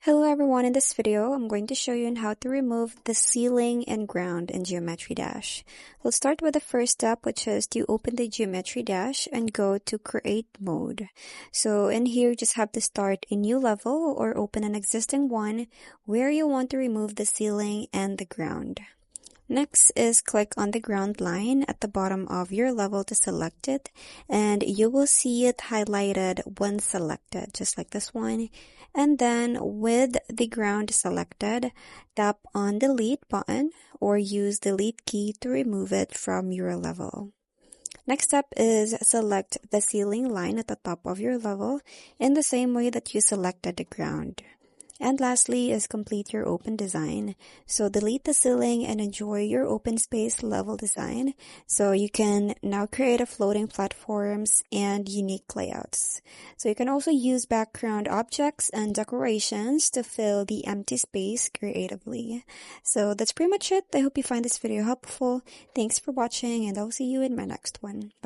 Hello everyone, in this video, I'm going to show you on how to remove the ceiling and ground in Geometry Dash. We'll start with the first step, which is to open the Geometry Dash and go to Create Mode. So in here, you just have to start a new level or open an existing one where you want to remove the ceiling and the ground. Next is click on the ground line at the bottom of your level to select it, and you will see it highlighted when selected, just like this one. And then with the ground selected, tap on delete button or use delete key to remove it from your level. Next step is select the ceiling line at the top of your level in the same way that you selected the ground. And lastly is complete your open design. So delete the ceiling and enjoy your open space level design. So you can now create a floating platforms and unique layouts. So you can also use background objects and decorations to fill the empty space creatively. So that's pretty much it. I hope you find this video helpful. Thanks for watching, and I'll see you in my next one. Bye.